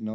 9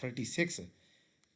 36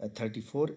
34,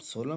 16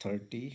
33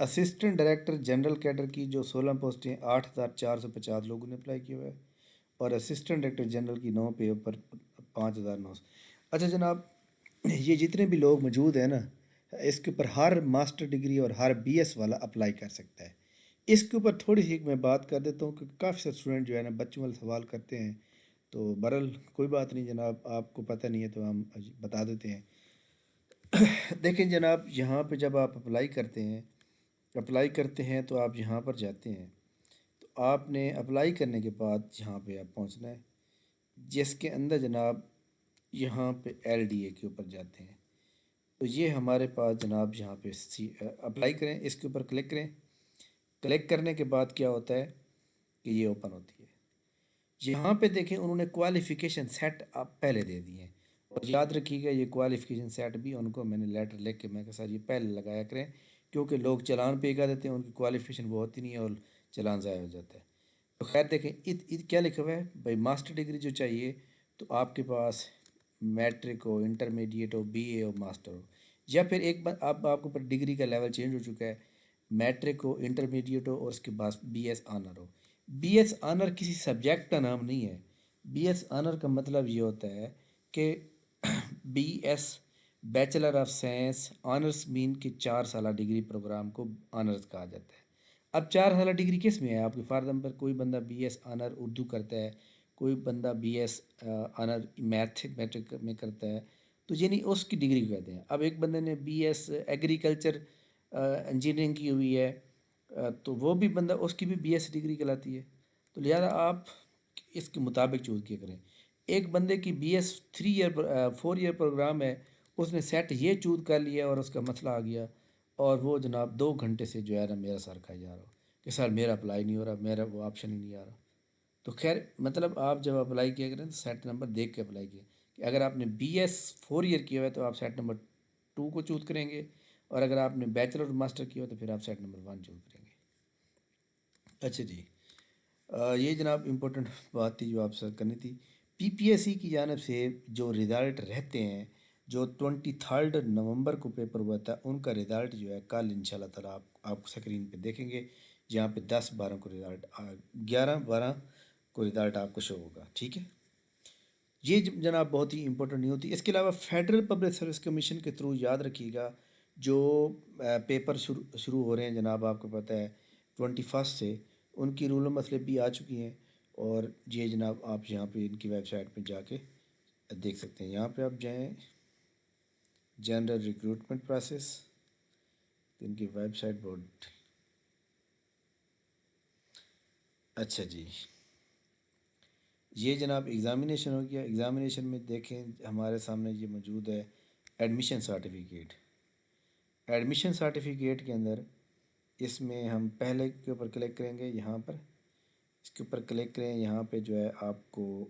assistant director general cadre کی جو 16 پوسٹیں 8,450 لوگوں نے اپلائی کیا ہوا ہے، اور اسسٹنٹ ڈائریکٹر جنرل کی 9 پہ اوپر 5,900۔ اچھا جناب، یہ جتنے بھی لوگ موجود ہیں نا، اس کے اوپر ہر ماسٹر ڈگری اور ہر بی ایس والا اپلائی کر سکتا ہے۔ اس کے اوپر تھوڑی سی میں بات کر دیتا ہوں کہ کافی سارے اسٹوڈنٹ جو ہے نا بچوں والے سوال کرتے ہیں، تو برل کوئی بات نہیں جناب، آپ کو پتہ نہیں ہے تو ہم بتا دیتے ہیں۔ دیکھیں جناب، یہاں پہ جب آپ اپلائی کرتے ہیں تو آپ یہاں پر جاتے ہیں، تو آپ نے اپلائی کرنے کے بعد یہاں پہ آپ پہنچنا ہے، جس کے اندر جناب یہاں پہ ایل ڈی اے کے اوپر جاتے ہیں۔ تو یہ ہمارے پاس جناب یہاں پہ اپلائی کریں، اس کے اوپر کلک کریں۔ کلک کرنے کے بعد کیا ہوتا ہے کہ یہ اوپن ہوتی ہے۔ یہاں پہ دیکھیں انہوں نے کوالیفیکیشن سیٹ آپ پہلے دے دی ہیں، اور یاد رکھیے گا یہ کوالیفیکیشن سیٹ بھی ان کو میں نے لیٹر لکھ کے میں کہ سر یہ پہلے لگایا کریں، کیونکہ لوگ چلان پے کر دیتے ہیں، ان کی کوالیفیکیشن وہ ہوتی نہیں ہے اور چلان ضائع ہو جاتا ہے۔ تو خیر دیکھیں کیا لکھا ہوا ہے بھائی، ماسٹر ڈگری جو چاہیے تو آپ کے پاس میٹرک ہو، انٹرمیڈیٹ ہو، بی اے ہو، ماسٹر ہو، یا پھر اب آپ کے اوپر ڈگری کا لیول چینج ہو چکا ہے، میٹرک ہو، انٹرمیڈیٹ ہو، اور اس کے بعد بی ایس آنر ہو۔ بی ایس آنر کسی سبجیکٹ کا نام نہیں ہے۔ بی ایس آنر کا مطلب یہ ہوتا ہے کہ B S bachelor of science honours مین کے 4 سالہ ڈگری پروگرام کو آنرس کہا جاتا ہے۔ اب 4 سالہ ڈگری کس میں ہے؟ آپ کے فار ایگزامپل کوئی بندہ بی ایس آنر اردو کرتا ہے، کوئی بندہ بی ایس آنر میٹرک میں کرتا ہے، تو یعنی اس کی ڈگری کہتے ہیں۔ اب ایک بندے نے بی ایس ایگریکلچر انجینئرنگ کی ہوئی ہے، تو وہ بھی بندہ، اس کی بھی بی ایس ڈگری کہلاتی ہے۔ تو لہٰذا آپ اس کے مطابق چوز کیا کریں۔ ایک بندے کی بی ایس 4 ایئر پروگرام ہے، اس نے سیٹ یہ چوز کر لیا اور اس کا مسئلہ آ گیا، اور وہ جناب 2 گھنٹے سے جو ہے نا میرا سر کھائی جا رہا ہو کہ سر میرا اپلائی نہیں ہو رہا، میرا وہ آپشن ہی نہیں آ رہا۔ تو خیر مطلب آپ جب اپلائی کیا کریں تو سیٹ نمبر دیکھ کے اپلائی کیے، کہ اگر آپ نے بی ایس 4 ایئر کیا ہوا ہے تو آپ سیٹ نمبر 2 کو چوز کریں گے، اور اگر آپ نے بیچلر اور ماسٹر کیا ہو تو پھر آپ سیٹ نمبر 1 چوز کریں گے۔ اچھا جی، یہ جناب امپورٹنٹ بات تھی جو آپ سے کرنی تھی۔ پی پی ایس سی کی جانب سے جو رزلٹ رہتے ہیں، جو 23 نومبر کو پیپر ہوا تھا، ان کا رزلٹ جو ہے کل ان شاء اللہ تعالیٰ آپ اسکرین پہ دیکھیں گے، جہاں پہ 10/12 کو رزلٹ 11/12 کو رزلٹ آپ کو شو ہوگا، ٹھیک ہے۔ یہ جناب بہت ہی امپورٹنٹ نہیں ہوتی۔ اس کے علاوہ فیڈرل پبلک سروس کمیشن کے تھرو یاد رکھیے گا، جو پیپر شروع ہو رہے ہیں جناب، آپ کو پتہ ہے 21 سے ان کی رول مسئلے بھی آ چکی ہیں، اور یہ جناب آپ یہاں پہ ان کی ویب سائٹ پہ جا کے دیکھ سکتے ہیں۔ یہاں پہ آپ جائیں جنرل ریکروٹمنٹ پروسیس، ان کی ویب سائٹ بہت اچھا جی۔ یہ جناب ایگزامینیشن ہو گیا۔ ایگزامینیشن میں دیکھیں ہمارے سامنے یہ موجود ہے ایڈمیشن سرٹیفکیٹ۔ ایڈمیشن سرٹیفکیٹ کے اندر اس میں ہم پہلے کے اوپر کلک کریں گے، یہاں پر اس کے اوپر کلک کریں، یہاں پہ جو ہے آپ کو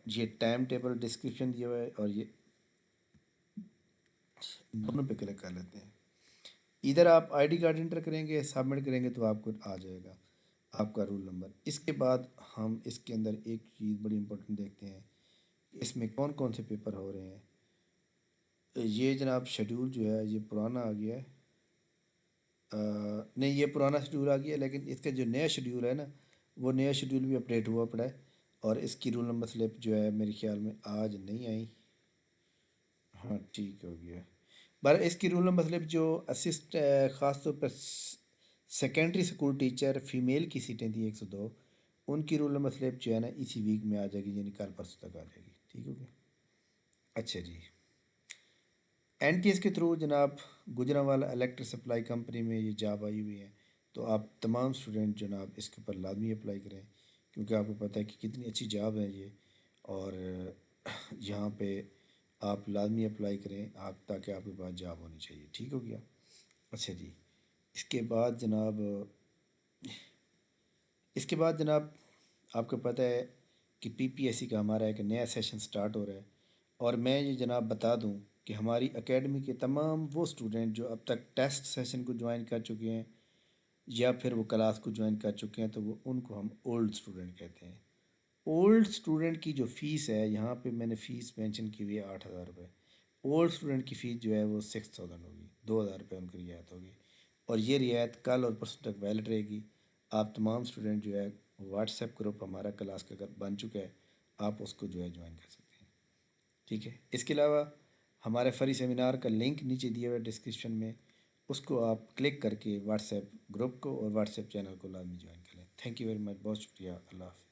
یہ ٹائم ٹیبل ڈسکرپشن دیا ہوا ہے، اور یہ دونوں پہ کلک کر لیتے ہیں۔ ادھر آپ آئی ڈی کارڈ انٹر کریں گے، سبمٹ کریں گے تو آپ کو آ جائے گا آپ کا رول نمبر۔ اس کے بعد ہم اس کے اندر ایک چیز بڑی امپورٹنٹ دیکھتے ہیں کہ اس میں کون کون سے پیپر ہو رہے ہیں۔ یہ جناب شیڈول جو ہے یہ پرانا آ گیا ہے، نہیں یہ پرانا شیڈول آ گیا ہے، لیکن اس کا جو نیا شیڈول ہے نا، وہ نیا شیڈول بھی اپڈیٹ ہوا پڑا ہے، اور اس کی رول نمبر سلپ جو ہے میرے خیال میں آج نہیں آئی۔ ہاں ٹھیک ہو گیا۔ اس کی رول نمبر سلپ جو خاص طور پر سیکنڈری اسکول ٹیچر فیمیل کی سیٹیں تھیں 102، ان کی رول نمبر سلپ جو ہے نا اسی ویک میں آ جائے گی، یعنی کل پرسوں تک آ جائے گی، ٹھیک ہو گیا۔ اچھا جی، این ٹی ایس کے تھرو جناب گجرانوالہ الیکٹرک سپلائی کمپنی میں یہ جاب آئی ہوئی ہے، تو آپ تمام اسٹوڈنٹ جناب اس کے اوپر لازمی اپلائی کریں، کیونکہ آپ کو پتہ ہے کہ کتنی اچھی جاب ہے یہ، اور یہاں پہ آپ لازمی اپلائی کریں آپ، تاکہ آپ کے پاس جاب ہونی چاہیے، ٹھیک ہو گیا۔ اچھا جی، اس کے بعد جناب آپ کو پتہ ہے کہ پی پی ایس سی کا ہمارا ایک نیا سیشن سٹارٹ ہو رہا ہے، اور میں یہ جناب بتا دوں کہ ہماری اکیڈمی کے تمام وہ اسٹوڈنٹ جو اب تک ٹیسٹ سیشن کو جوائن کر چکے ہیں یا پھر وہ کلاس کو جوائن کر چکے ہیں، تو وہ ان کو ہم اولڈ اسٹوڈنٹ کہتے ہیں۔ اولڈ اسٹوڈنٹ کی جو فیس ہے، یہاں پہ میں نے فیس مینشن کی ہوئی ہے 8,000 روپے۔ اولڈ اسٹوڈنٹ کی فیس جو ہے وہ 6,000 ہوگی، 2,000 روپے ان کی رعایت ہوگی۔ اور یہ رعایت کل اور پرسوں تک ویلڈ رہے گی۔ آپ تمام اسٹوڈنٹ جو ہے واٹس ایپ گروپ ہمارا کلاس کا اگر بن چکا ہے، آپ اس کو جو ہے جوائن کر سکتے ہیں، ٹھیک ہے۔ اس کے علاوہ ہمارے فری سیمینار کا لنک نیچے دیا ہوا ہے ڈسکرپشن میں، اس کو آپ کلک کر کے واٹس ایپ گروپ کو اور واٹس ایپ چینل کو لازمی جوائن کر لیں۔ تھینک یو ویری مچ، بہت شکریہ، اللہ حافظ۔